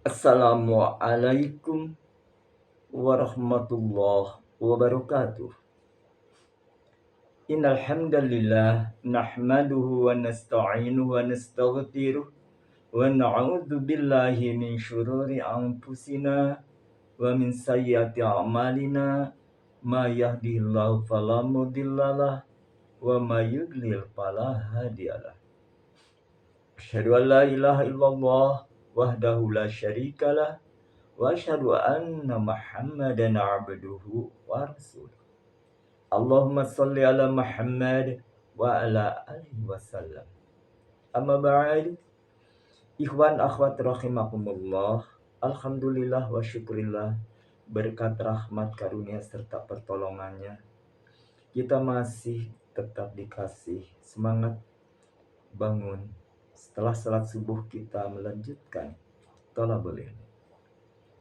Assalamualaikum warahmatullahi wabarakatuh. Innal hamdalillah nahmaduhu wa nasta'inuhu wa nastaghfiruh wa na'udzu billahi min syururi anfusina wa min sayyiati a'malina ma yahdihillahu fala mudhillalah wa may yudlil fala hadiyalah. Asyhadu an la ilaha illallah wahdahu la syarikalah wa asyhadu anna Muhammadan abduhu wa rasuluh. Allahumma shalli ala Muhammad wa ala alihi wasallam. Amma ba'd. Ikhwan akhwat rahimakumullah. Alhamdulillah wa syukurillah, berkat rahmat karunia serta pertolongannya kita masih tetap dikasih semangat bangun setelah salat subuh kita melanjutkan thalabul ilmi.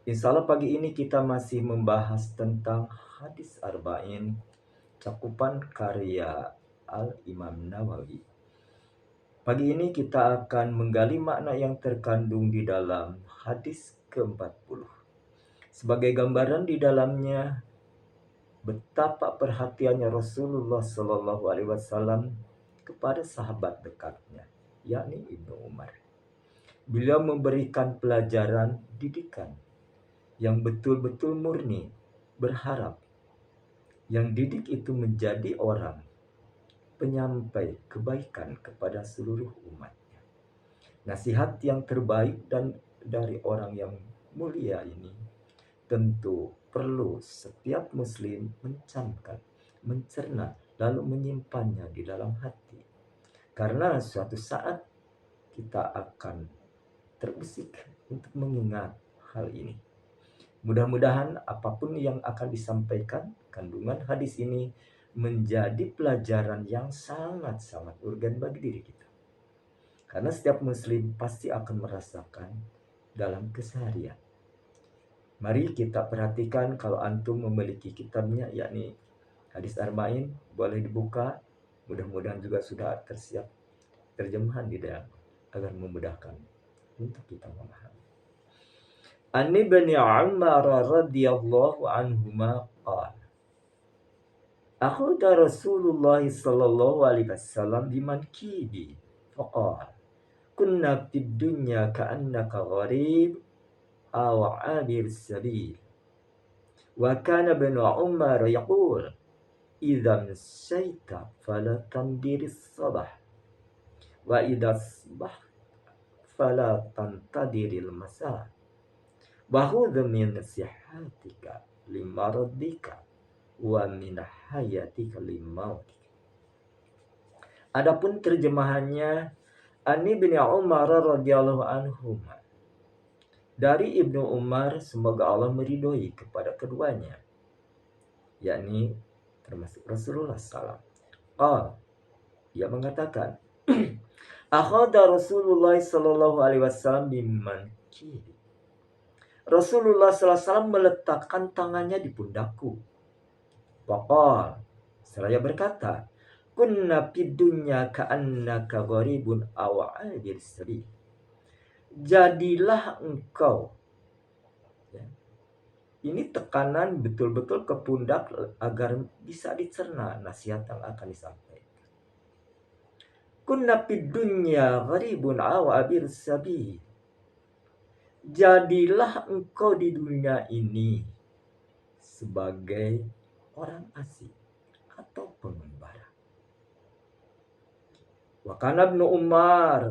Insya Allah pagi ini kita masih membahas tentang hadis arba'in cakupan karya Al-Imam Nawawi. Pagi ini kita akan menggali makna yang terkandung di dalam hadis ke-40. Sebagai gambaran di dalamnya betapa perhatiannya Rasulullah Shallallahu Alaihi Wasallam kepada sahabat dekatnya, yakni Ibnu Umar. Beliau memberikan pelajaran didikan yang betul-betul murni, berharap yang didik itu menjadi orang penyampai kebaikan kepada seluruh umatnya. Nasihat yang terbaik dan dari orang yang mulia ini tentu perlu setiap muslim mencamkan, mencerna, lalu menyimpannya di dalam hati. Karena suatu saat kita akan terbesit untuk mengingat hal ini. Mudah-mudahan apapun yang akan disampaikan, kandungan hadis ini menjadi pelajaran yang sangat-sangat urgen bagi diri kita. Karena setiap muslim pasti akan merasakan dalam keseharian. Mari kita perhatikan, kalau antum memiliki kitabnya, yakni hadis arba'in, boleh dibuka. Mudah-mudahan juga sudah tersiap terjemahan di dalam agar memudahkan untuk kita memahami. An Ibni Umar radhiyallahu anhuma qala akhadha Rasulullah sallallahu alaihi wasallam bimankibi faqala kunna fid dunya ka'annaka gharib aw 'abir sabil wa kana ibn Umar yaqul idza msaita fala tandiris sabah wa idza asbah fala tantadiril masa wa khudh min sihatika limaradika wa min hayatika limautika. Adapun terjemahannya, Ani bin Umar radhiyallahu anhu, dari Ibnu Umar semoga Allah meridhoi kepada keduanya, yakni termasuk Rasulullah SAW. Ia mengatakan, akhadha Rasulullah sallallahu alaihi wasallam biman kiri. Rasulullah SAW meletakkan tangannya di pundakku. Waqal, seraya berkata, kunna fid dunya ka'annaka gharibun aw 'abir sabil. Jadilah engkau, ya. Ini tekanan betul-betul ke pundak agar bisa dicerna nasihat yang akan disampaikan. Kunna fid dunya gharibun aw 'abir sabil. Jadilah engkau di dunia ini sebagai orang asing atau pengembara. Wa kana Ibnu Umar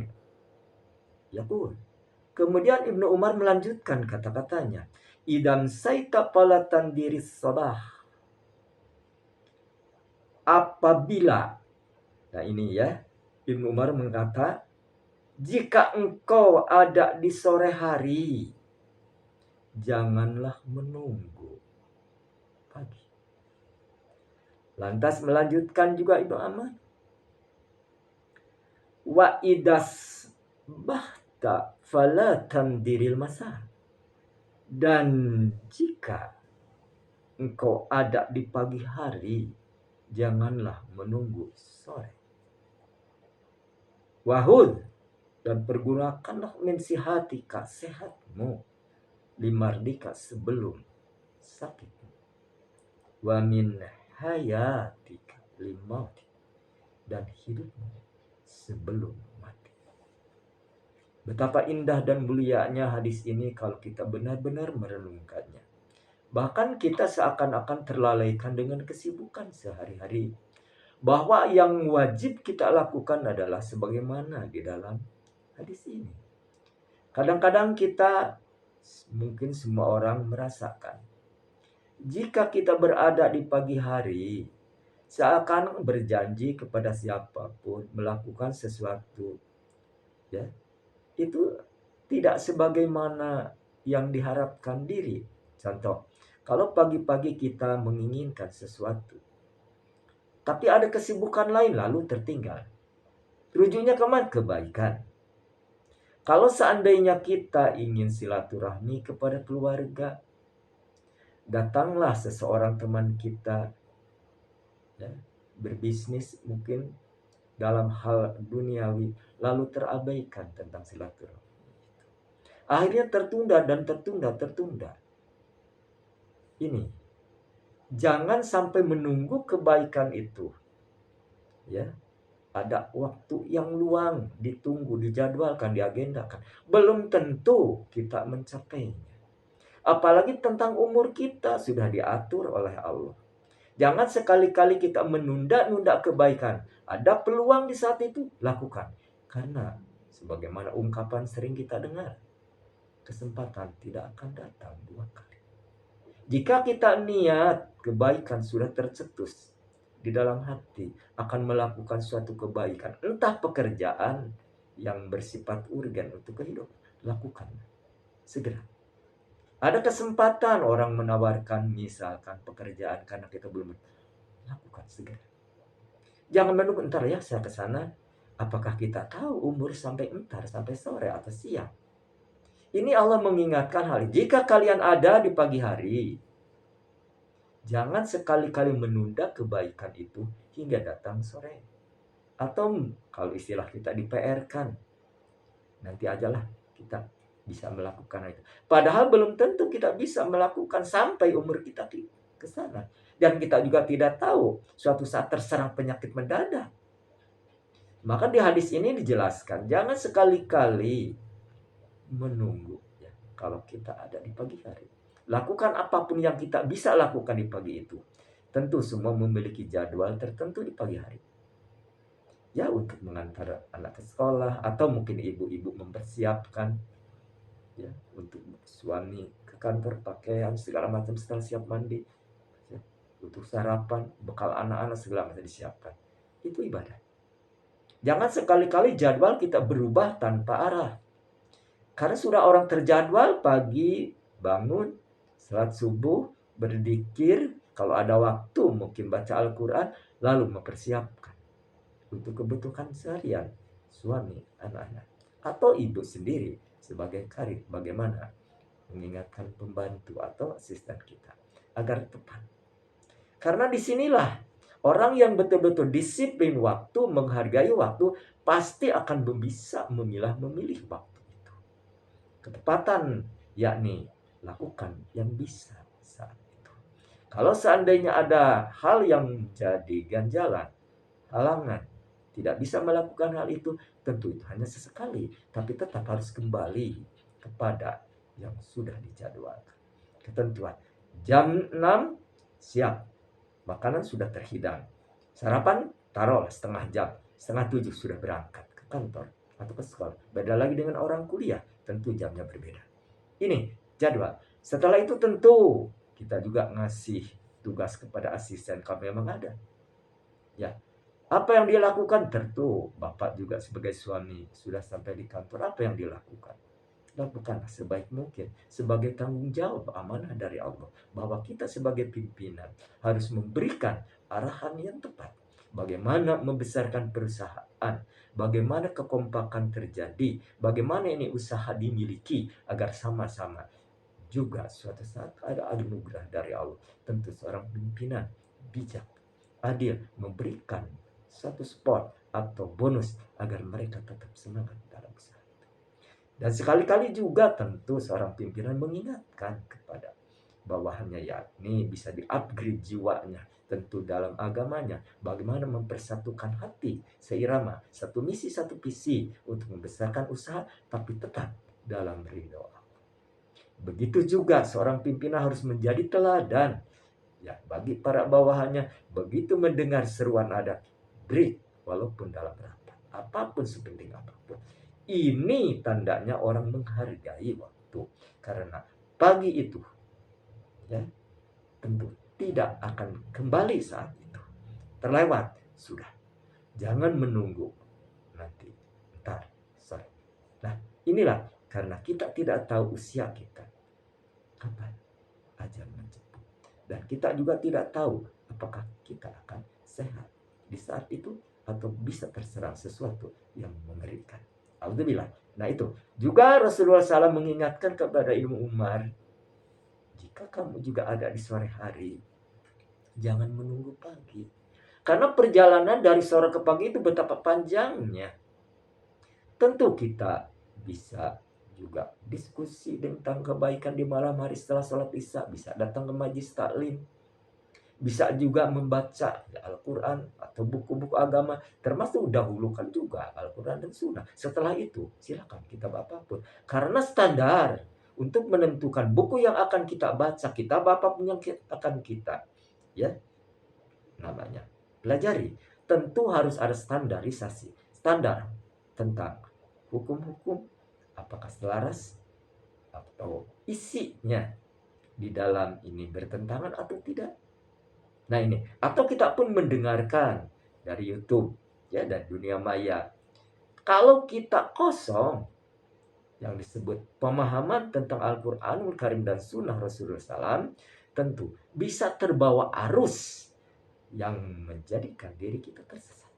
yaqul. Kemudian Ibnu Umar melanjutkan kata-katanya, idam saita palatan diri sabah. Apabila, nah ini ya, Ibnu Umar berkata, jika engkau ada di sore hari, janganlah menunggu pagi. Lantas melanjutkan juga Ibnu Umar, wa idas bahta falatan diril masa. Dan jika engkau ada di pagi hari, janganlah menunggu sore. Wahud, dan pergunakanlah min sihatika, sehatmu, limardika sebelum sakit, wa min hayatika limautik, dan hidupmu sebelum mati. Betapa indah dan mulianya hadis ini kalau kita benar-benar merenungkannya. Bahkan kita seakan-akan terlalaikan dengan kesibukan sehari-hari. Bahwa yang wajib kita lakukan adalah sebagaimana di dalam hadis ini. Kadang-kadang kita, mungkin semua orang merasakan, jika kita berada di pagi hari, seakan berjanji kepada siapapun melakukan sesuatu, ya, itu tidak sebagaimana yang diharapkan diri. Contoh, kalau pagi-pagi kita menginginkan sesuatu, tapi ada kesibukan lain lalu tertinggal. Rujuknya kemana? Kebaikan. Kalau seandainya kita ingin silaturahmi kepada keluarga, datanglah seseorang teman kita, ya, berbisnis mungkin dalam hal duniawi, lalu terabaikan tentang silaturahmi. Akhirnya tertunda dan tertunda. Ini, jangan sampai menunggu kebaikan itu, ya, ada waktu yang luang, ditunggu, dijadwalkan, diagendakan. Belum tentu kita mencapainya. Apalagi tentang umur kita sudah diatur oleh Allah. Jangan sekali-kali kita menunda-nunda kebaikan. Ada peluang di saat itu, lakukan. Karena sebagaimana ungkapan sering kita dengar, kesempatan tidak akan datang dua kali. Jika kita niat kebaikan sudah tercetus di dalam hati akan melakukan suatu kebaikan, entah pekerjaan yang bersifat urgen untuk kehidupan, lakukan segera. Ada kesempatan orang menawarkan misalkan pekerjaan karena kita belum, lakukan segera. Jangan menunggu entar ya saya ke sana. Apakah kita tahu umur sampai entar, sampai sore atau siang? Ini Allah mengingatkan hal ini. Jika kalian ada di pagi hari, jangan sekali-kali menunda kebaikan itu hingga datang sore. Atau kalau istilah kita di PR-kan, nanti ajalah kita bisa melakukan itu. Padahal belum tentu kita bisa melakukan sampai umur kita ke sana. Dan kita juga tidak tahu suatu saat terserang penyakit mendadak. Maka di hadis ini dijelaskan, jangan sekali-kali menunggu, ya, kalau kita ada di pagi hari. Lakukan apapun yang kita bisa lakukan di pagi itu. Tentu semua memiliki jadwal tertentu di pagi hari. Ya, untuk mengantar anak ke sekolah, atau mungkin ibu-ibu mempersiapkan, ya, untuk suami ke kantor, pakaian segala macam setelah siap mandi, ya, untuk sarapan, bekal anak-anak segala macam disiapkan. Itu ibadah. Jangan sekali-kali jadwal kita berubah tanpa arah. Karena sudah orang terjadwal pagi bangun, salat subuh, berzikir, kalau ada waktu mungkin baca Al-Quran, lalu mempersiapkan untuk kebutuhan seharian suami, anak-anak, atau ibu sendiri sebagai karir, bagaimana mengingatkan pembantu atau asisten kita agar tepat. Karena disinilah orang yang betul-betul disiplin waktu, menghargai waktu, pasti akan bisa memilih waktu itu. Ketepatan, yakni lakukan yang bisa saat itu. Kalau seandainya ada hal yang menjadi ganjalan, halangan, tidak bisa melakukan hal itu, tentu itu hanya sesekali, tapi tetap harus kembali kepada yang sudah dijadwalkan. Ketentuan, jam 6 siap, makanan sudah terhidang, sarapan taruhlah setengah jam, setengah 7 sudah berangkat ke kantor atau ke sekolah. Beda lagi dengan orang kuliah, tentu jamnya berbeda. Ini jadwal. Setelah itu tentu kita juga ngasih tugas kepada asisten kalau memang ada. Ya, apa yang dia lakukan? Tentu Bapak juga sebagai suami sudah sampai di kantor, apa yang dilakukan? Lakukanlah sebaik mungkin sebagai tanggung jawab amanah dari Allah, bahwa kita sebagai pimpinan harus memberikan arahan yang tepat. Bagaimana membesarkan perusahaan, bagaimana kekompakan terjadi, bagaimana ini usaha dimiliki agar sama-sama juga suatu saat ada anugerah dari Allah. Tentu seorang pimpinan bijak, adil, memberikan satu spot atau bonus agar mereka tetap semangat dalam usaha. Dan sekali-kali juga tentu seorang pimpinan mengingatkan kepada bawahannya, yakni bisa di-upgrade jiwanya tentu dalam agamanya, bagaimana mempersatukan hati seirama, satu misi satu visi untuk membesarkan usaha tapi tetap dalam ridho Allah. Begitu juga seorang pimpinan harus menjadi teladan ya bagi para bawahannya. Begitu mendengar seruan adat, break walaupun dalam rapat, apapun sepenting apapun. Ini tandanya orang menghargai waktu, karena pagi itu ya tentu tidak akan kembali saat itu. Terlewat sudah. Jangan menunggu nanti ntar sore. Nah, inilah karena kita tidak tahu usia kita kapan ajal menjemput. Dan kita juga tidak tahu apakah kita akan sehat di saat itu atau bisa terserang sesuatu yang mengerikan. Alhamdulillah. Nah itu juga Rasulullah SAW mengingatkan kepada Ibnu Umar, jika kamu juga ada di sore hari, jangan menunggu pagi. Karena perjalanan dari sore ke pagi itu betapa panjangnya. Tentu kita bisa juga diskusi tentang kebaikan di malam hari setelah sholat isya, bisa datang ke majlis taklim, bisa juga membaca Al-Quran atau buku-buku agama, termasuk dahulukan juga Al-Quran dan Sunnah. Setelah itu silakan kitab apapun, karena standar untuk menentukan buku yang akan kita baca, kitab apapun yang akan kita ya namanya pelajari, tentu harus ada standarisasi, standar tentang hukum-hukum, apakah selaras atau isinya di dalam ini bertentangan atau tidak. Nah ini, atau kita pun mendengarkan dari YouTube ya dan dunia maya. Kalau kita kosong yang disebut pemahaman tentang Al-Qur'anul Karim dan Sunnah Rasulullah SAW, tentu bisa terbawa arus yang menjadikan diri kita tersesat.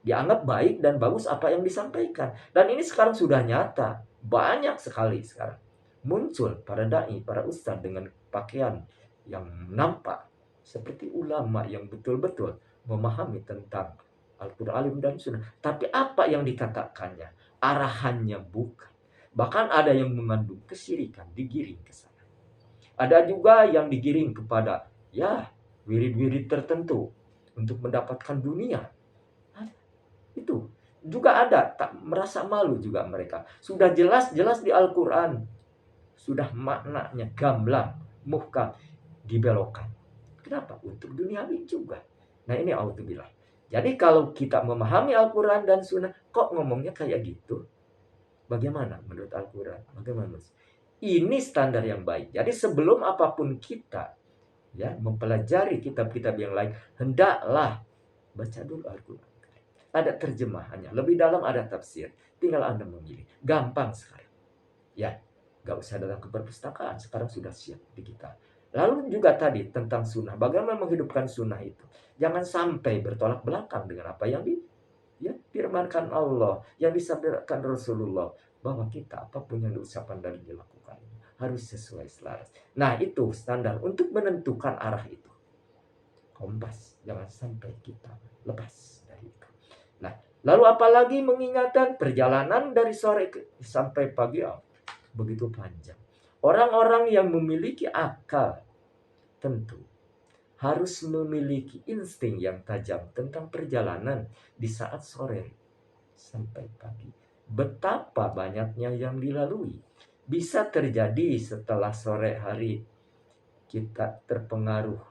Dianggap baik dan bagus apa yang disampaikan. Dan ini sekarang sudah nyata. Banyak sekali sekarang muncul para da'i, para ustadz dengan pakaian yang nampak seperti ulama yang betul-betul memahami tentang Al-Quran dan Sunnah. Tapi apa yang dikatakannya? Arahannya bukan. Bahkan ada yang mengandung kesyirikan, digiring ke sana. Ada juga yang digiring kepada ya wirid-wirid tertentu untuk mendapatkan dunia. Itu juga ada, tak merasa malu juga mereka. Sudah jelas-jelas di Al-Quran, sudah maknanya gamblang, muhkam, dibelokkan. Kenapa? Untuk duniawi juga. Nah ini auzubillah. Jadi kalau kita memahami Al-Quran dan Sunnah, kok ngomongnya kayak gitu? Bagaimana menurut Al-Quran? Bagaimana? Ini standar yang baik. Jadi sebelum apapun kita ya mempelajari kitab-kitab yang lain, hendaklah baca dulu Al-Quran. Ada terjemahannya, lebih dalam ada tafsir. Tinggal Anda memilih. Gampang sekali. Ya, gak usah datang ke perpustakaan. Sekarang sudah siap digital. Lalu juga tadi tentang sunnah. Bagaimana menghidupkan sunnah itu. Jangan sampai bertolak belakang dengan apa yang firmankan Allah, yang disampaikan Rasulullah. Bahwa kita apapun yang diucapkan dan dilakukan harus sesuai selaras. Nah itu standar untuk menentukan arah itu. Kompas. Jangan sampai kita lepas dari itu. Nah, lalu apalagi mengingatkan perjalanan dari sore sampai pagi begitu panjang. Orang-orang yang memiliki akal tentu harus memiliki insting yang tajam tentang perjalanan di saat sore sampai pagi. Betapa banyaknya yang dilalui. Bisa terjadi setelah sore hari kita terpengaruh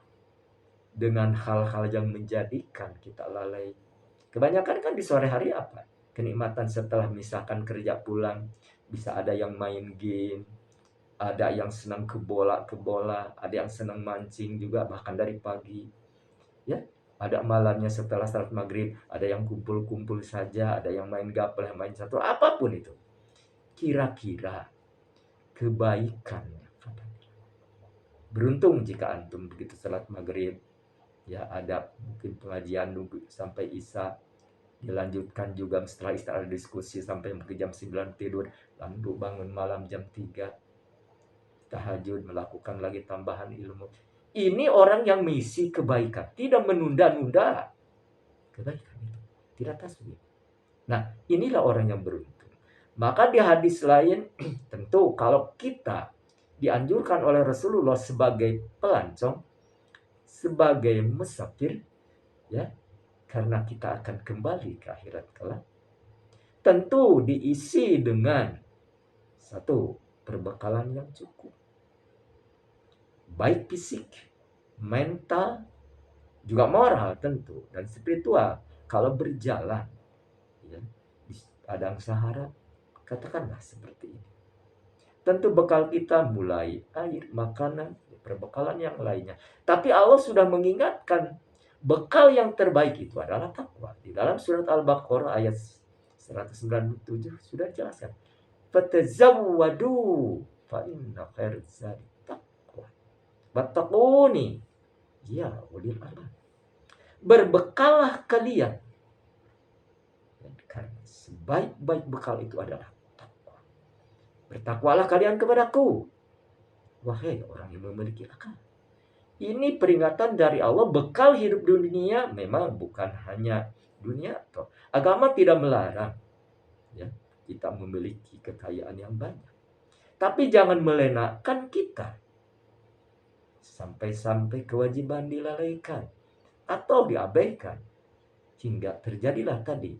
dengan hal-hal yang menjadikan kita lalai. Kebanyakan kan di sore hari apa? Kenikmatan setelah misalkan kerja pulang. Bisa ada yang main game, ada yang senang ke bola, ada yang senang mancing juga bahkan dari pagi. Ya, ada malamnya setelah salat maghrib, ada yang kumpul-kumpul saja, ada yang main gaple, main satu, apapun itu. Kira-kira kebaikannya kapan? Beruntung jika antum begitu salat maghrib, ya ada mungkin pengajian nunggu sampai isya, dilanjutkan juga setelah istirahat diskusi sampai ke jam 9 tidur, lalu bangun malam jam 3 tahajud, melakukan lagi tambahan ilmu. Ini orang yang misi kebaikan, tidak menunda-nunda kebaikan itu, tidak tasbih. Nah inilah orang yang beruntung. Maka di hadis lain, tentu kalau kita dianjurkan oleh Rasulullah sebagai pelancong, sebagai musafir, ya, karena kita akan kembali ke akhirat kelak, tentu diisi dengan satu, perbekalan yang cukup, baik fisik, mental, juga moral tentu, dan spiritual. Kalau berjalan, ya, di padang Sahara, katakanlah seperti ini. Tentu bekal kita mulai air, makanan, perbekalan yang lainnya. Tapi Allah sudah mengingatkan, bekal yang terbaik itu adalah takwa. Di dalam surat Al-Baqarah ayat 197 sudah dijelaskan. Fatazawwadu fa inna khairaz zadi taqwa. Wattaquni ya ulil albab. Berbekallah kalian, karena sebaik-baik bekal itu adalah takwa. Bertakwalah kalian kepadaku, wahai orang yang memiliki akal. Ini peringatan dari Allah, bekal hidup dunia memang bukan hanya dunia. Atau agama tidak melarang, ya, kita memiliki kekayaan yang banyak. Tapi jangan melenakkan kita sampai-sampai kewajiban dilalaikan atau diabaikan hingga terjadilah tadi,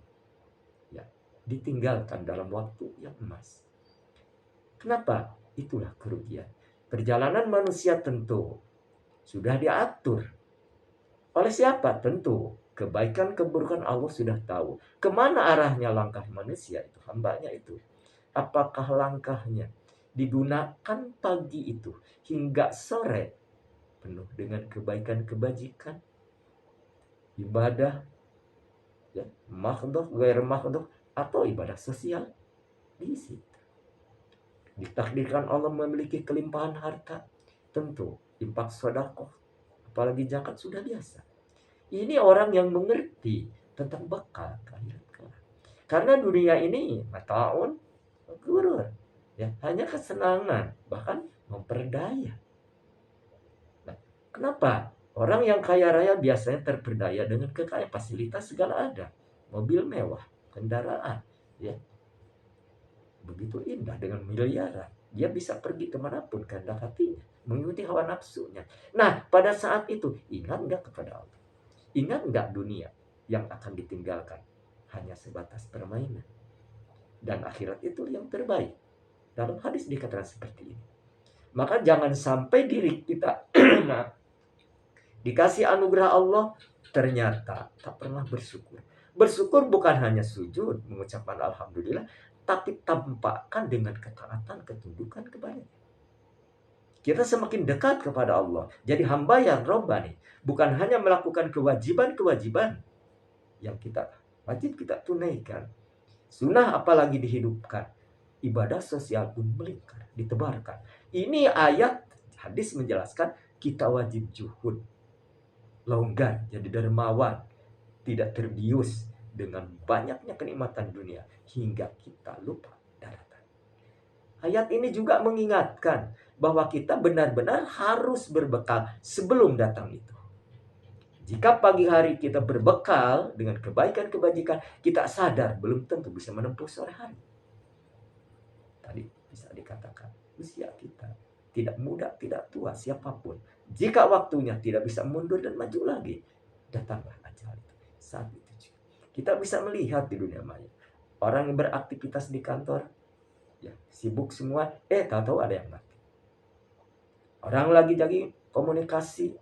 ya, ditinggalkan dalam waktu yang emas. Kenapa? Itulah kerugian. Perjalanan manusia tentu sudah diatur oleh siapa? Tentu kebaikan keburukan Allah sudah tahu. Kemana arahnya langkah manusia itu, hambanya itu. Apakah langkahnya digunakan pagi itu hingga sore penuh dengan kebaikan kebajikan, ibadah, ya, makhdhuf, gair makhdhuf, atau ibadah sosial di situ. Ditakdirkan Allah memiliki kelimpahan harta, tentu infak sedekah, apalagi zakat sudah biasa. Ini orang yang mengerti tentang bekal akhirat kelak. Karena dunia ini mataun ghurur, ya, hanya kesenangan, bahkan memperdaya. Nah, kenapa? Orang yang kaya raya biasanya terperdaya dengan kekayaan, fasilitas segala ada, mobil mewah, kendaraan, ya, begitu indah dengan miliaran. Dia bisa pergi kemanapun kehendak hatinya, mengikuti hawa nafsunya. Nah, pada saat itu ingat nggak kepada Allah? Ingat nggak dunia yang akan ditinggalkan hanya sebatas permainan, dan akhirat itu yang terbaik. Dalam hadis dikatakan seperti ini. Maka jangan sampai diri kita nah, dikasih anugerah Allah ternyata tak pernah bersyukur. Bersyukur bukan hanya sujud, mengucapkan alhamdulillah, tapi tampakkan dengan ketaatan, ketundukan kepadanya. Kita semakin dekat kepada Allah. Jadi hamba yang robbani. Bukan hanya melakukan kewajiban-kewajiban yang kita wajib kita tunaikan. Sunnah apalagi dihidupkan. Ibadah sosial pun melingkar, ditebarkan. Ini ayat hadis menjelaskan kita wajib juhud, longgar, jadi dermawan, tidak terbius dengan banyaknya kenikmatan dunia hingga kita lupa daratan. Ayat ini juga mengingatkan bahwa kita benar-benar harus berbekal sebelum datang itu. Jika pagi hari kita berbekal dengan kebaikan-kebajikan, kita sadar belum tentu bisa menempuh sore hari. Tadi bisa dikatakan usia kita tidak muda, tidak tua, siapapun. Jika waktunya tidak bisa mundur dan maju lagi, datanglah ajal itu. Saat itu juga. Kita bisa melihat di dunia maya. Orang yang beraktivitas di kantor, ya, sibuk semua, tahu-tahu ada yang mati. Orang lagi jadi komunikasi,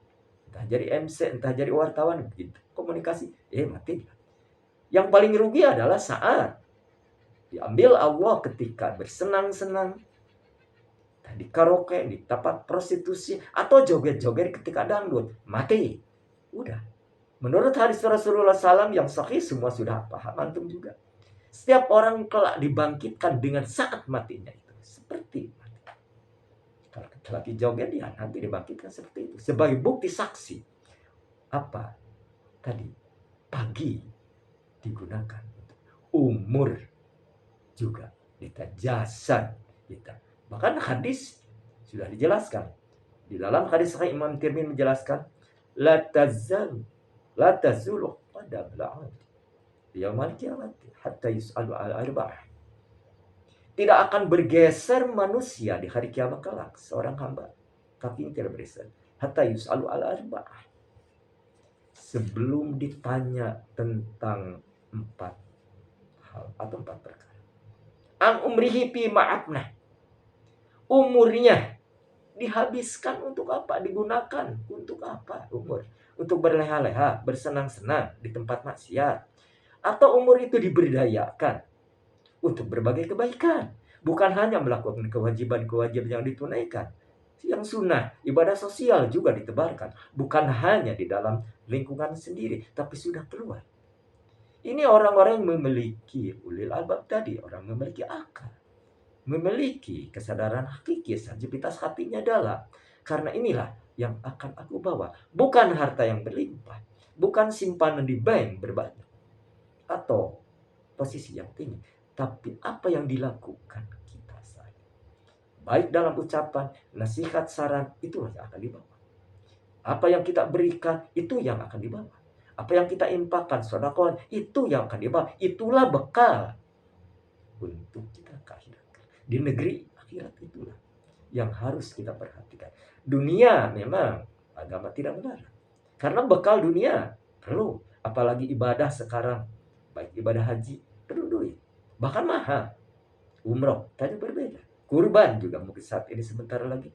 entah jadi MC, entah jadi wartawan, begitu. Komunikasi, mati. Yang paling rugi adalah saat diambil Allah ketika bersenang-senang, di karaoke, di tempat prostitusi, atau joget-joget ketika dangdut, mati. Udah. Menurut hadis Rasulullah SAW yang sahih, semua sudah paham, antum juga. Setiap orang kelak dibangkitkan dengan saat matinya itu. Seperti mati. Kalau lagi joget, ya nanti dibangkitkan seperti itu. Sebagai bukti saksi. Apa? Tadi, pagi digunakan. Umur juga. Kita jasad kita. Bahkan hadis sudah dijelaskan. Di dalam hadis sahih Imam Tirmidzi menjelaskan, la tazulu qadam al-'abd yaumil qiyamah hatta yus'alu al-arba'ah. Tidak akan bergeser manusia di hari kiamat kelak. Seorang hamba kakinya tidak bergeser. Hatta yus'alu ala arba'ah. Sebelum ditanya tentang 4 hal atau 4 perkara. An umrihi fi ma'abnah. Umurnya dihabiskan untuk apa? Digunakan untuk apa umur? Untuk berleha-leha, bersenang-senang di tempat maksiat. Atau umur itu diberdayakan untuk berbagai kebaikan. Bukan hanya melakukan kewajiban-kewajiban yang ditunaikan. Yang sunnah, ibadah sosial juga ditebarkan. Bukan hanya di dalam lingkungan sendiri, tapi sudah keluar. Ini orang-orang yang memiliki ulil albab tadi, orang memiliki akal. Memiliki kesadaran hakiki, sensitivitas hatinya dalam. Karena inilah yang akan aku bawa. Bukan harta yang berlimpah. Bukan simpanan di bank berbanyak. Atau posisi yang tinggi. Tapi apa yang dilakukan kita saja. Baik dalam ucapan, nasihat, saran, itulah yang akan dibawa. Apa yang kita berikan, itu yang akan dibawa. Apa yang kita infakkan, sedekah, itu yang akan dibawa. Itulah bekal untuk kita ke akhirat. Di negeri akhirat itulah yang harus kita perhatikan. Dunia memang agama tidak melarang. Karena bekal dunia perlu. Apalagi ibadah sekarang. Baik ibadah haji, perlu duit. Bahkan mahal. Umroh, tadi berbeda. Kurban juga mungkin saat ini sebentar lagi.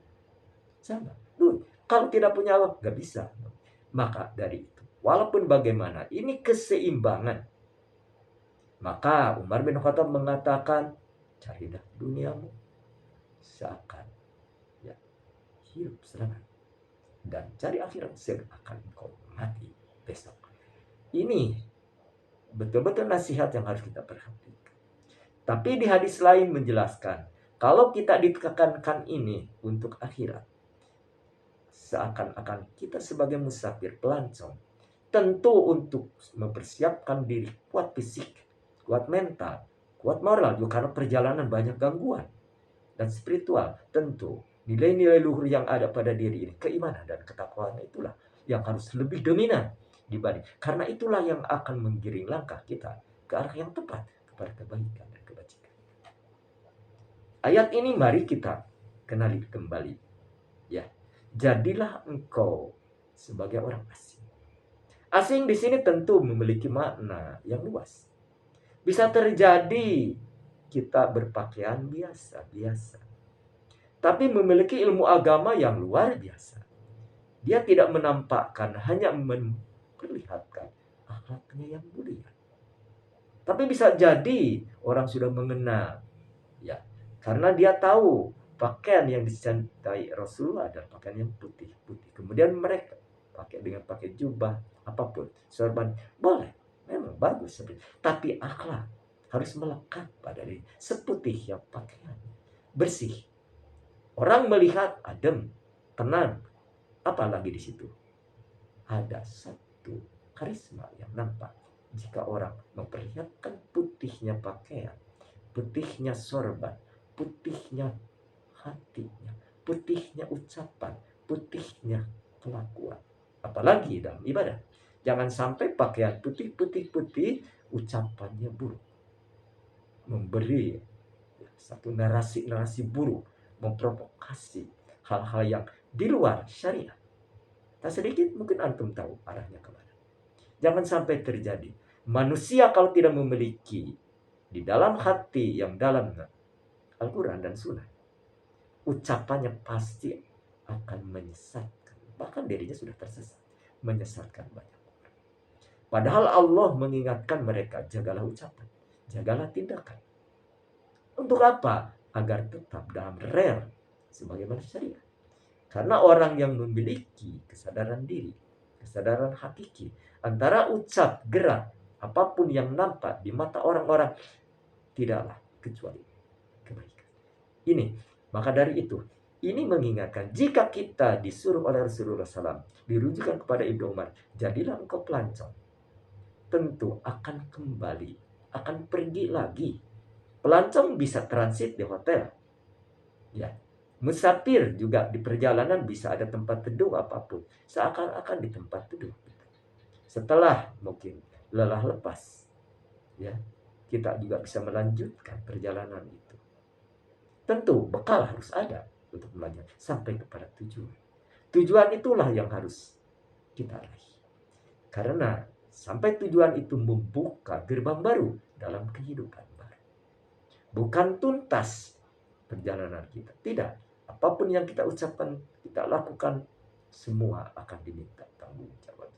Sama. Duit. Kalau tidak punya uang, nggak bisa. Maka dari itu, walaupun bagaimana, ini keseimbangan. Maka Umar bin Khattab mengatakan, carilah duniamu seakan ya hidup serangan, dan cari akhirat seakan kau mati besok. Ini betul-betul nasihat yang harus kita perhatikan. Tapi di hadis lain menjelaskan, kalau kita ditekankan ini untuk akhirat, seakan-akan kita sebagai musafir pelancong, tentu untuk mempersiapkan diri kuat fisik, kuat mental, kuat moral juga karena perjalanan banyak gangguan dan spiritual. Tentu nilai-nilai luhur yang ada pada diri ini, keimanan dan ketakwaan itulah yang harus lebih dominan dibanding. Karena itulah yang akan menggiring langkah kita ke arah yang tepat, kepada kebaikan dan kebajikan. Ayat ini mari kita kenali kembali. Ya, jadilah engkau sebagai orang asing. Asing di sini tentu memiliki makna yang luas. Bisa terjadi kita berpakaian biasa-biasa, tapi memiliki ilmu agama yang luar biasa. Dia tidak menampakkan, hanya memperlihatkan akhlaknya yang mulia. Tapi bisa jadi orang sudah mengenal, ya, karena dia tahu pakaian yang dicintai Rasulullah adalah pakaian yang putih-putih. Kemudian mereka pakai jubah, apapun, sorban, boleh, memang bagus. Tapi akhlak harus melekat pada diri, seputih yang pakaian, bersih. Orang melihat adem, tenang. Apalagi di situ ada satu karisma yang nampak jika orang memperlihatkan putihnya pakaian, putihnya sorban, putihnya hatinya, putihnya ucapan, putihnya kelakuan. Apalagi dalam ibadah. Jangan sampai pakaian putih, ucapannya buruk. Memberi satu narasi-narasi buruk, memprovokasi hal-hal yang di luar syariat. Tak sedikit mungkin antum tahu arahnya kemana. Jangan sampai terjadi. Manusia kalau tidak memiliki di dalam hati yang dalam Al-Quran dan Sunnah, ucapannya pasti akan menyesatkan. Bahkan dirinya sudah tersesat. Menyesatkan banyak orang. Padahal Allah mengingatkan mereka, jagalah ucapan, jagalah tindakan. Untuk apa? Agar tetap dalam rel sebagaimana syariat. Karena orang yang memiliki kesadaran diri, kesadaran hakiki, antara ucap, gerak, apapun yang nampak di mata orang-orang, tidaklah kecuali kebaikan. Ini, maka dari itu, ini mengingatkan, jika kita disuruh oleh Rasulullah SAW, dirujukan kepada Ibnu Umar, jadilah engkau pelancong, tentu akan kembali, akan pergi lagi. Pelancong bisa transit di hotel, ya. Musafir juga di perjalanan bisa ada tempat teduh apapun, seakan-akan di tempat teduh. Setelah mungkin lelah lepas, ya, kita juga bisa melanjutkan perjalanan itu. Tentu bekal harus ada untuk belajar sampai kepada tujuan. Tujuan itulah yang harus kita raih. Karena sampai tujuan itu membuka gerbang baru dalam kehidupan baru. Bukan tuntas perjalanan kita. Tidak. Apapun yang kita ucapkan, kita lakukan, semua akan diminta tanggung jawab.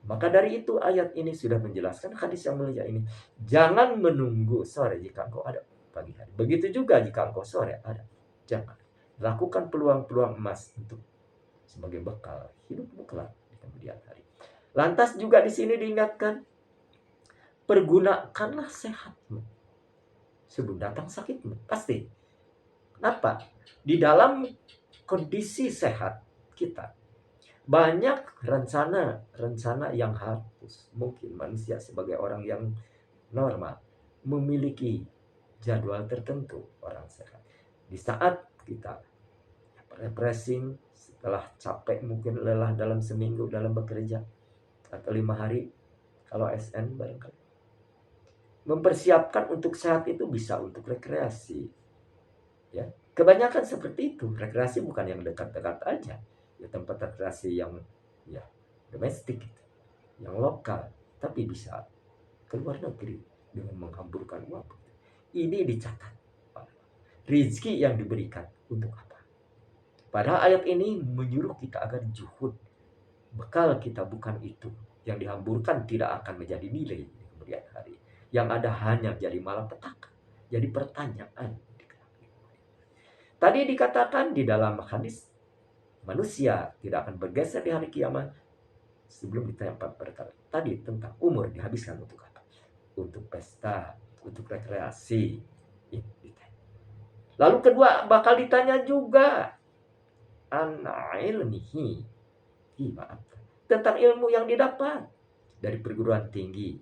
Maka dari itu ayat ini sudah menjelaskan hadis yang mulia ini. Jangan menunggu sore jika engkau ada pagi hari. Begitu juga jika engkau sore ada. Jangan. Lakukan peluang-peluang emas untuk sebagai bekal hidupmu kelak di kemudian hari. Lantas juga di sini diingatkan, pergunakanlah sehatmu sebelum datang sakitmu. Pasti. Kenapa? Di dalam kondisi sehat kita, banyak rencana yang harus. Mungkin manusia sebagai orang yang normal memiliki jadwal tertentu orang sehat. Di saat kita refreshing setelah capek, mungkin lelah dalam seminggu dalam bekerja atau 5 hari kalau SN barangkali, mempersiapkan untuk sehat itu bisa untuk rekreasi. Ya, kebanyakan seperti itu. Rekreasi bukan yang dekat-dekat aja, ya tempat rekreasi yang ya domestik, yang lokal, tapi bisa ke luar negeri dengan menghamburkan uang. Ini dicatat. Rizki yang diberikan untuk apa? Pada ayat ini menyuruh kita agar juhud. Bekal kita bukan itu. Yang dihamburkan tidak akan menjadi nilai di kemudian hari. Yang ada hanya jadi malapetaka, jadi pertanyaan. Tadi dikatakan di dalam hadis, manusia tidak akan bergeser di hari kiamat sebelum ditanya 4 perkara. Tadi tentang umur dihabiskan untuk apa? Untuk pesta, untuk rekreasi. Lalu kedua, bakal ditanya juga an ilmihi, tentang ilmu yang didapat dari perguruan tinggi,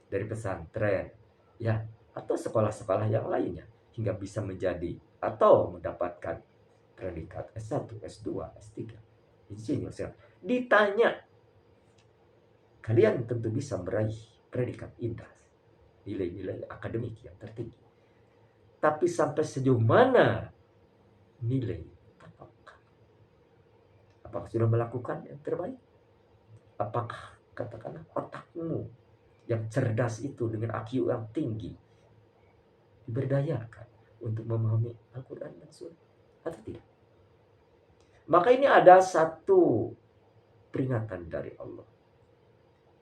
dari pesantren, ya, atau sekolah-sekolah yang lainnya, hingga bisa menjadi atau mendapatkan predikat S1, S2, S3, insinyur. Ditanya, kalian tentu bisa meraih predikat indah, nilai-nilai akademik yang tertinggi. Tapi sampai sejauh mana nilai apakah sudah melakukan yang terbaik? Apakah katakanlah otakmu yang cerdas itu dengan IQ yang tinggi diberdayakan untuk memahami Al-Quran dan Sunnah atau tidak? Maka ini ada satu peringatan dari Allah.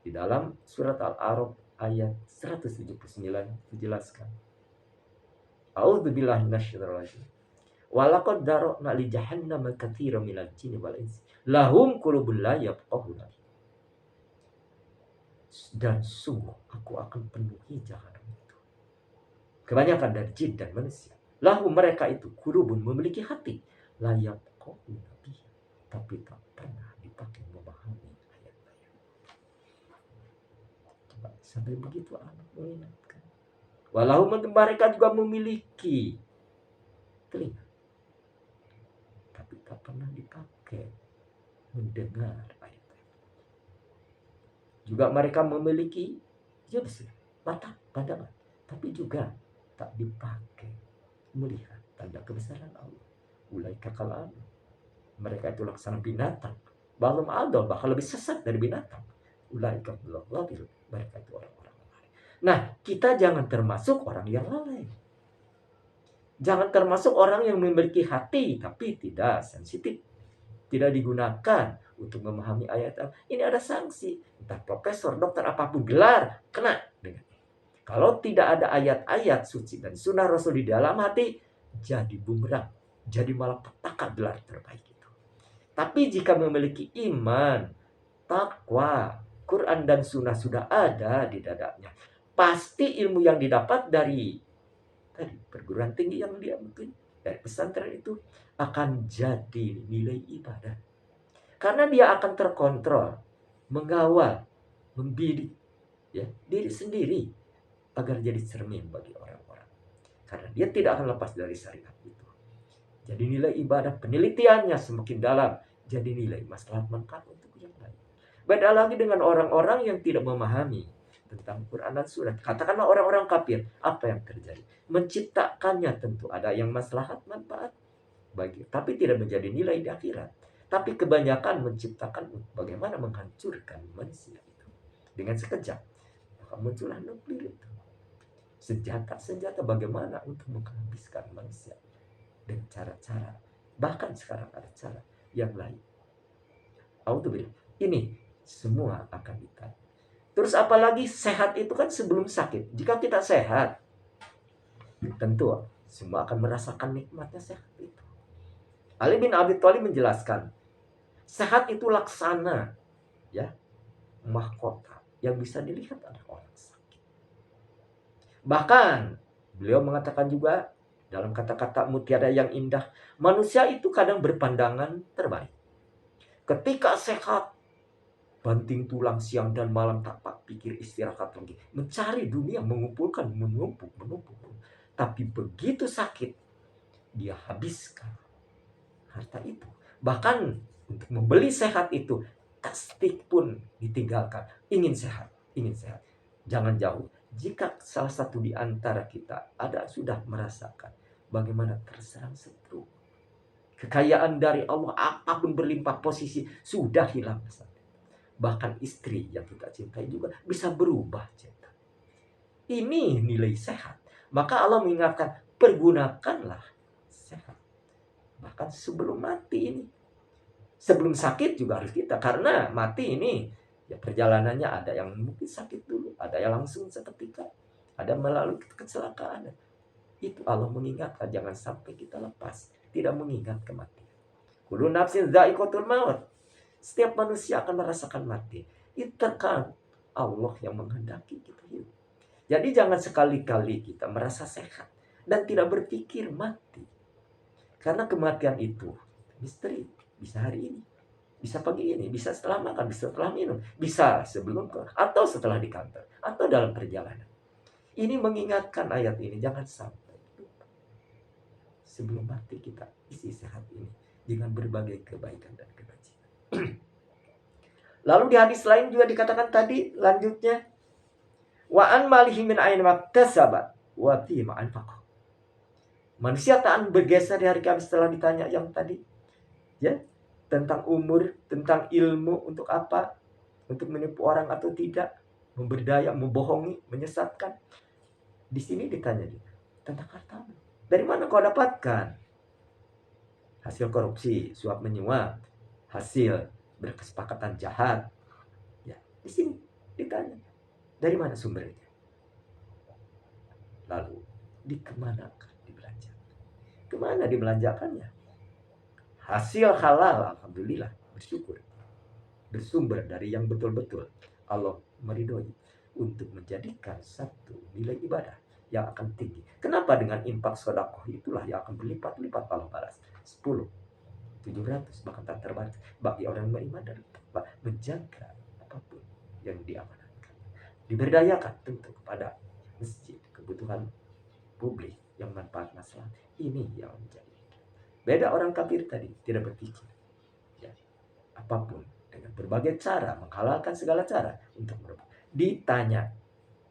Di dalam surat Al-A'raf ayat 179 dijelaskan. A'udzubillahi minasyaitonir rajim. Walaqad dara'na li jahannama katsiran minal jinni wal insi lahum qulubun la yafqahuna. Dan sungguh aku akan penuhi jahanam itu kebanyakan dari jin dan manusia. Lahum, mereka itu, qulubun, memiliki hati, la yafqahuna biha, tapi tak pernah dipakai memahami ayat-ayat. Coba sampai begitu anak mengingatkan. Walau mereka juga memiliki telinga, tapi tak pernah dipakai mendengar ayat-ayat. Juga mereka memiliki mata, pandangan, tapi juga tak dipakai melihat tanda kebesaran Allah. Ulaika kal'an, mereka itu laksana binatang, balum adol, bahkan lebih sesat dari binatang. Ulaika bil, mereka itu orang-orang lalai. Nah, kita jangan termasuk orang yang lalai. Jangan termasuk orang yang memiliki hati tapi tidak sensitif, tidak digunakan untuk memahami ayat. Ini ada sanksi, entah profesor, dokter, apapun gelar, kena dengan. Kalau tidak ada ayat-ayat suci dan sunnah Rasul di dalam hati, jadi bumerang, jadi malapetaka gelar terbaik itu. Tapi jika memiliki iman, takwa, Quran dan sunnah sudah ada di dadanya, pasti ilmu yang didapat dari perguruan tinggi yang dia mungkin dari pesantren itu akan jadi nilai ibadah. Karena dia akan terkontrol, mengawal, membidik ya diri sendiri agar jadi cermin bagi orang-orang. Karena dia tidak akan lepas dari syariat itu. Jadi nilai ibadah, penelitiannya semakin dalam, jadi nilai maslahat manfaat untuk yang lain. Beda lagi dengan orang-orang yang tidak memahami tentang Quran dan Sunnah. Katakanlah orang-orang kafir, apa yang terjadi? Menciptakannya tentu ada yang maslahat manfaat bagi, tapi tidak menjadi nilai di akhirat. Tapi kebanyakan menciptakan bagaimana menghancurkan manusia itu dengan sekejap. Maka muncullah nuklir itu. Senjata-senjata bagaimana untuk menghabiskan manusia dengan cara-cara. Bahkan sekarang ada cara yang lain. Auzubillah. Ini semua akan ditanya. Terus apalagi sehat itu kan sebelum sakit. Jika kita sehat, tentu semua akan merasakan nikmatnya sehat itu. Ali bin Abi Thalib menjelaskan, sehat itu laksana, ya, mahkota yang bisa dilihat oleh orang sakit. Bahkan beliau mengatakan juga dalam kata-kata mutiara yang indah, manusia itu kadang berpandangan terbaik. Ketika sehat, banting tulang siang dan malam tak pikir istirahat lagi. Mencari dunia, mengumpulkan, menumpuk. Tapi begitu sakit, dia habiskan harta itu. Bahkan untuk membeli sehat itu, tastik pun ditinggalkan. Ingin sehat. Jangan jauh. Jika salah satu di antara kita ada sudah merasakan bagaimana terserang stroke, kekayaan dari Allah apapun berlimpah posisi sudah hilang. Bahkan istri yang kita cintai juga bisa berubah cinta. Ini nilai sehat. Maka Allah mengingatkan, pergunakanlah sehat. Bahkan sebelum mati ini. Sebelum sakit juga harus kita. Karena mati ini, ya perjalanannya ada yang mungkin sakit dulu. Ada yang langsung seketika. Ada melalui kecelakaan. Itu Allah mengingatkan, jangan sampai kita lepas. Tidak mengingat kematian. Kullu nafsin dha'iqatul maut. Setiap manusia akan merasakan mati. Itu kan Allah yang menghendaki kita hidup. Jadi jangan sekali-kali kita merasa sehat dan tidak berpikir mati. Karena kematian itu misteri. Bisa hari ini, bisa pagi ini, bisa setelah makan, bisa setelah minum, bisa sebelum atau setelah di kantor, atau dalam perjalanan. Ini mengingatkan ayat ini, jangan sampai lupa. Sebelum mati kita isi sehat ini dengan berbagai kebaikan dan kebajikan. Lalu di hadis lain juga dikatakan tadi lanjutnya, wa an malihi min ain maktasabat wa fi ma anfaqah. Manusia tak bergeser di hari kiamat setelah ditanya yang tadi, ya, tentang umur, tentang ilmu untuk apa, untuk menipu orang atau tidak, memberdaya, membohongi, menyesatkan. Di sini ditanya juga tentang hartamu. Dari mana kau dapatkan? Hasil korupsi, suap menyuap, hasil berkesepakatan jahat. Ya, di sini ditanya. Dari mana sumbernya? Lalu dikemanakan dibelanjakan? Kemana dibelanjakannya? Hasil halal, alhamdulillah, bersyukur. Bersumber dari yang betul-betul Allah meridhoi untuk menjadikan satu nilai ibadah yang akan tinggi. Kenapa? Dengan infak sedekah itulah yang akan berlipat-lipat Allah balas. 10, 700 bahkan tak terbatas bagi orang beriman dan menjaga apapun yang diamanatkan. Diberdayakan tentu kepada masjid, kebutuhan publik yang manfaat masalah. Ini yang menjadi. Beda orang kafir tadi, tidak berpikir. Ya, apapun dengan berbagai cara, menghalalkan segala cara untuk merubah. Ditanya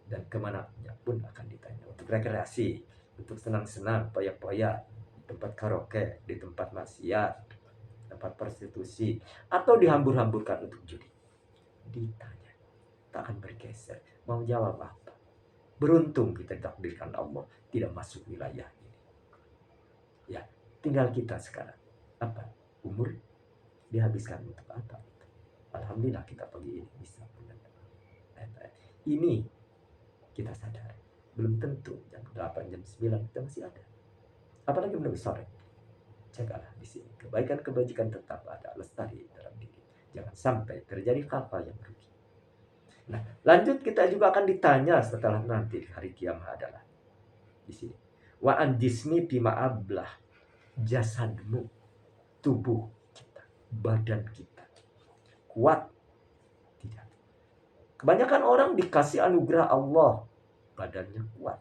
dan kemananya pun akan ditanya. Untuk rekreasi, untuk senang-senang, poya-poya, di tempat karaoke, di tempat maksiat, tempat prostitusi, atau dihambur-hamburkan untuk judi. Ditanya, tak akan bergeser. Mau jawab apa? Beruntung kita ditakdirkan Allah tidak masuk wilayah ini. Ya, tinggal kita sekarang. Apa? Umur dihabiskan untuk apa? Alhamdulillah kita pagi ini bisa mendengar. Ini kita sadar. Belum tentu jam 8, jam 9 kita masih ada. Apalagi menunggu sore. Jagalah di sini. Kebaikan kebajikan tetap ada, lestari dalam diri. Jangan sampai terjadi hal-hal yang rugi. Nah, lanjut kita juga akan ditanya setelah nanti di hari kiamat adalah di sini. Wa an jismi bima ablah, jasadmu, tubuh kita, badan kita kuat tidak. Kebanyakan orang dikasih anugerah Allah, badannya kuat.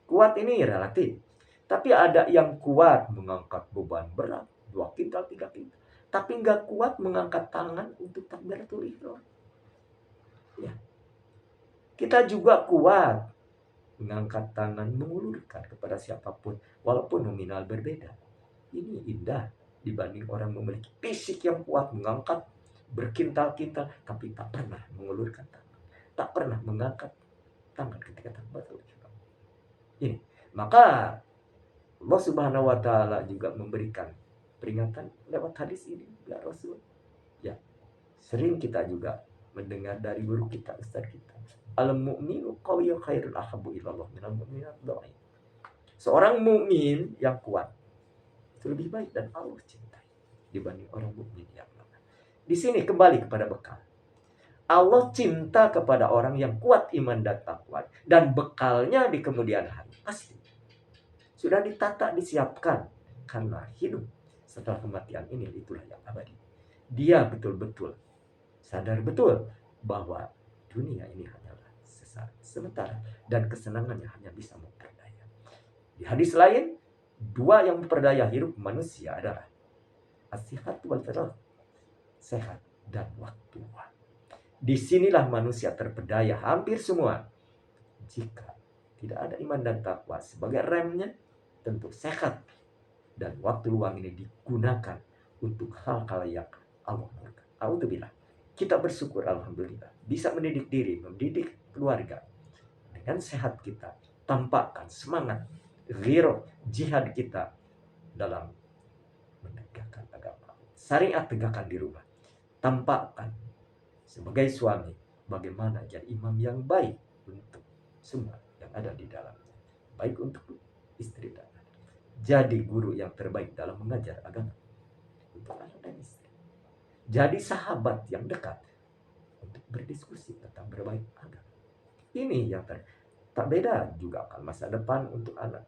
Kuat ini relatif. Tapi ada yang kuat mengangkat beban berat 2 kintal, 3 kintal. Tapi nggak kuat mengangkat tangan untuk takbiratul ihram. Ya. Kita juga kuat mengangkat tangan, mengulurkan kepada siapapun, walaupun nominal berbeda. Ini indah dibanding orang memiliki fisik yang kuat, mengangkat berkintal-kintal, tapi tak pernah mengulurkan tangan, tak pernah mengangkat tangan ketika takbir. Ini, maka Allah Subhanahu wa taala juga memberikan peringatan lewat hadis ini ya Rasul. Ya, sering kita juga mendengar dari guru kita, ustaz kita. Al-mu'minu qawiyyun khairun ahabbu ilallah minal mu'minat dhaif. Seorang mukmin yang kuat itu lebih baik dan Allah cintai dibanding orang mukmin yang lemah. Di sini kembali kepada bekal. Allah cinta kepada orang yang kuat iman dan takwa, dan bekalnya di kemudian hari pasti sudah ditata, disiapkan, karena hidup setelah kematian ini itulah yang abadi. Dia betul-betul sadar betul bahwa dunia ini hanyalah sesaat sementara dan kesenangannya hanya bisa memperdaya. Di hadis lain, dua yang memperdaya hidup manusia adalah as-sihat wal faragh, sehat dan waktu. Disinilah manusia terperdaya hampir semua. Jika tidak ada iman dan takwa sebagai remnya, tentu sehat dan waktu luang ini digunakan untuk hal-hal yang Allah murka. Alhamdulillah, kita bersyukur alhamdulillah bisa mendidik diri, mendidik keluarga. Dengan sehat kita, tampakkan semangat ghirah jihad kita dalam menegakkan agama. Syariat tegakkan di rumah. Tampakkan sebagai suami bagaimana jadi imam yang baik untuk semua yang ada di dalamnya. Baik untuk istri dan anak. Jadi guru yang terbaik dalam mengajar agama untuk anak dan istri. Jadi sahabat yang dekat untuk berdiskusi tentang berbaik agama. Ini yang tak beda juga kan masa depan untuk anak.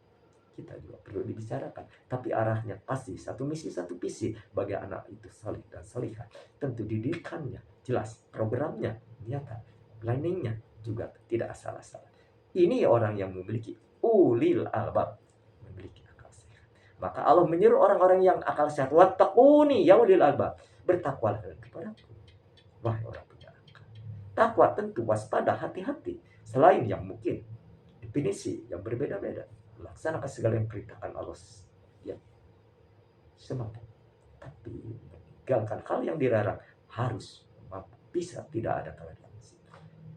Kita juga perlu dibicarakan. Tapi arahnya pasti satu misi, satu visi. Bagi anak itu salih dan salihah. Tentu didikannya jelas. Programnya nyata. Planningnya juga tidak salah-salah. Ini orang yang memiliki ulil albab. Memiliki akal sehat. Maka Allah menyuruh orang-orang yang akal sehat. Wattaquni ya ulil albab. Bertakwalah kepadaku. Wahai orang punya akal. Takwa tentu waspada, hati-hati. Selain yang mungkin definisi yang berbeda-beda. Laksanakan segala yang perintahkan Allah yang semampu. Tapi meninggalkan hal yang dilarang harus bisa tidak ada toleransi.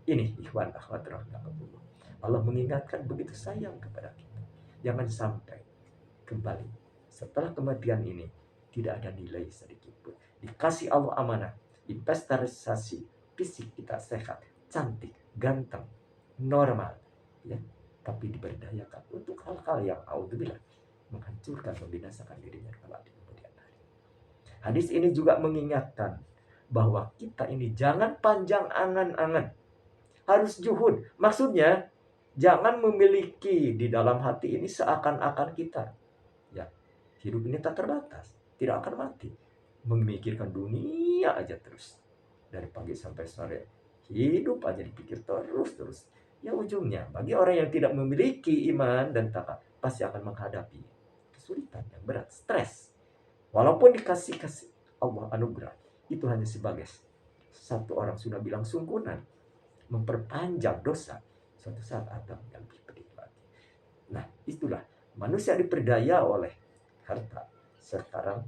Ini ikhwan akhwat rahimakumullah. Allah mengingatkan begitu sayang kepada kita. Jangan sampai kembali setelah kematian ini tidak ada nilai sedikit pun. Dikasih Allah amanah, investasi fisik kita sehat, cantik, ganteng, normal, ya. Tapi diberdayakan untuk hal-hal yang auzubillah menghancurkan, membinasakan dirinya kelak di kemudian hari. Hadis ini juga mengingatkan bahwa kita ini jangan panjang angan-angan, harus juhud. Maksudnya jangan memiliki di dalam hati ini seakan-akan kita ya hidup ini tak terbatas, tidak akan mati, memikirkan dunia aja terus dari pagi sampai sore, hidup aja dipikir terus. Ya ujungnya bagi orang yang tidak memiliki iman dan takwa pasti akan menghadapi kesulitan yang berat, stres. Walaupun dikasih Allah anugerah, itu hanya sebagai satu orang sudah bilang sungguhan, memperpanjang dosa. Suatu saat Adam yang lebih pedih lagi. Nah, itulah manusia diperdaya oleh harta. Sekarang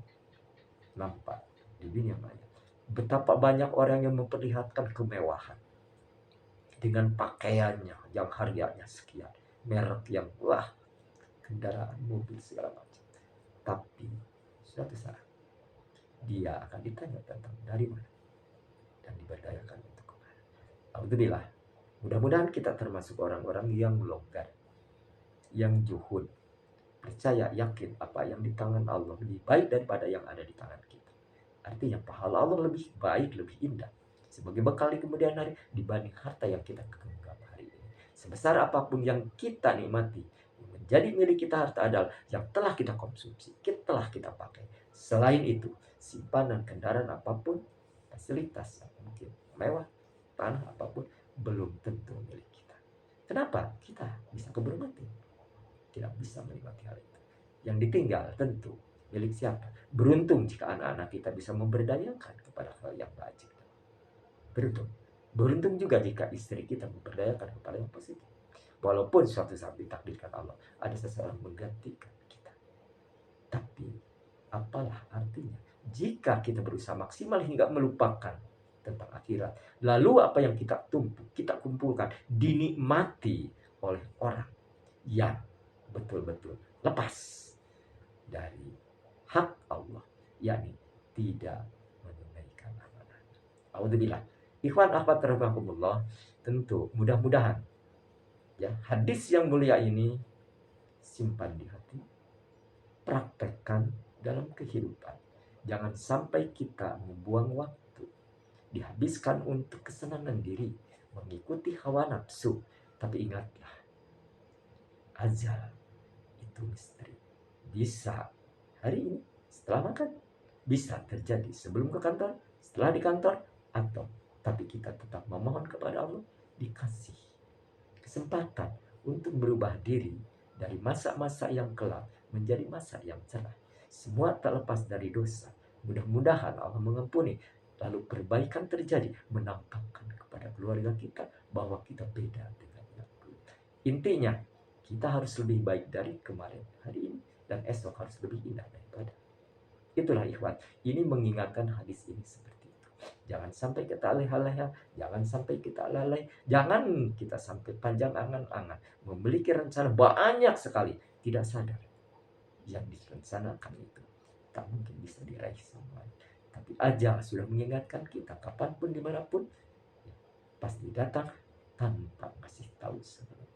nampak di dunia maya betapa banyak orang yang memperlihatkan kemewahan dengan pakaiannya yang harganya sekian, merek yang wah, kendaraan, mobil segala macam. Tapi suatu saat dia akan ditanya tentang dari mana dan diberdayakan untuk kemana. Alhamdulillah, mudah-mudahan kita termasuk orang-orang yang longgar, yang juhud, percaya, yakin apa yang di tangan Allah lebih baik daripada yang ada di tangan kita. Artinya pahala Allah lebih baik, lebih indah sebagai bekal di kemudian hari dibanding harta yang kita genggam hari ini. Sebesar apapun yang kita nikmati, menjadi milik kita harta adalah yang telah kita konsumsi, telah kita pakai. Selain itu, simpanan kendaraan apapun, fasilitas yang mungkin mewah, tanah apapun, belum tentu milik kita. Kenapa? Kita bisa keburu mati, tidak bisa menikmati hal itu. Yang ditinggal tentu milik siapa? Beruntung jika anak-anak kita bisa memberdayakan kepada hal yang wajib. Beruntung. Beruntung juga jika istri kita memberdayakan kepala yang positif. Walaupun suatu saat ditakdirkan Allah ada seseorang menggantikan kita. Tapi apalah artinya jika kita berusaha maksimal hingga melupakan tentang akhirat. Lalu apa yang kita tumpuk, kita kumpulkan, dinikmati oleh orang yang betul-betul lepas dari hak Allah, yakni tidak menunaikan amanah. Alhamdulillah. Ikhwan akhwat rahimakumullah, tentu mudah-mudahan ya hadis yang mulia ini simpan di hati, praktekkan dalam kehidupan. Jangan sampai kita membuang waktu, dihabiskan untuk kesenangan diri, mengikuti hawa nafsu. Tapi ingatlah, ajal itu misteri. Bisa hari ini setelah makan, bisa terjadi sebelum ke kantor, setelah di kantor, atau tapi kita tetap memohon kepada Allah dikasih kesempatan untuk berubah diri dari masa-masa yang kelak menjadi masa yang cerah. Semua tak lepas dari dosa. Mudah-mudahan Allah mengampuni. Lalu perbaikan terjadi, menampakkan kepada keluarga kita bahwa kita beda dengan yang dulu. Intinya, kita harus lebih baik dari kemarin hari ini, dan esok harus lebih indah daripada. Itulah ikhwan, ini mengingatkan hadis ini seperti itu. Jangan sampai kita alih-alih, jangan sampai kita lalai, jangan kita sampai panjang angan-angan, memiliki rencana banyak sekali, tidak sadar yang direncanakan itu tak mungkin bisa diraih semua. Tapi ajal sudah mengingatkan kita kapanpun dimanapun pasti datang tanpa kasih tahu sebelumnya.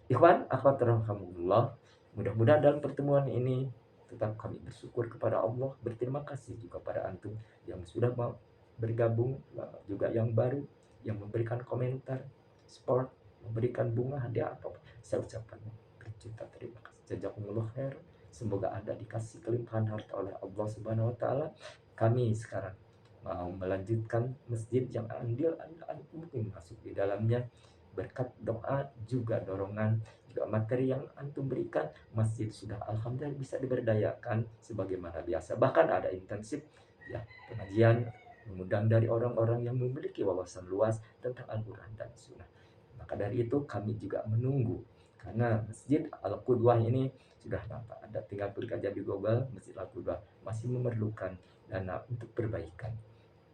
Ikhwan, akhwat rahimakumullah, mudah-mudahan dalam pertemuan ini tetap kami bersyukur kepada Allah, berterima kasih juga pada antum yang sudah mau bergabung, juga yang baru yang memberikan komentar, support, memberikan bunga, hadiah atau saya ucapkan berjuta terima kasih. Jazakumullah khair. Semoga Anda dikasih kelimpahan harta oleh Allah Subhanahu wa taala. Kami sekarang mau melanjutkan masjid yang andil Anda mungkin masuk di dalamnya. Berkat doa juga dorongan juga materi yang antum berikan, masjid sudah alhamdulillah bisa diberdayakan sebagaimana biasa. Bahkan ada intensif ya pengajian, mengundang dari orang-orang yang memiliki wawasan luas tentang Al-Quran dan Sunnah. Maka dari itu kami juga menunggu, karena Masjid Al-Qudwah ini sudah nampak, ada tinggal klik aja di Google, Masjid Al-Qudwah masih memerlukan dana untuk perbaikan,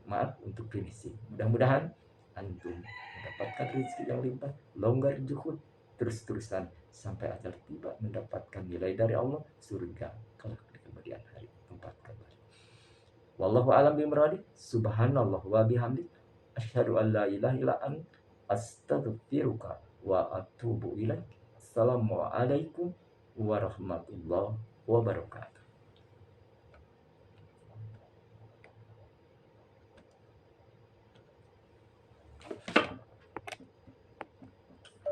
maaf untuk finishing. Mudah-mudahan antum mendapatkan rezeki yang limpah, longgar juhud, terus-terusan sampai ajal tiba mendapatkan nilai dari Allah, surga kelak di kemudian hari, tempat kembali. Wallahu a'lam bimuradi. Subhanallah wa bihamdi, asyhadu an la ilaha illa anta, astaghfiruka wa atubu ilaik. Assalamualaikum warahmatullahi wabarakatuh.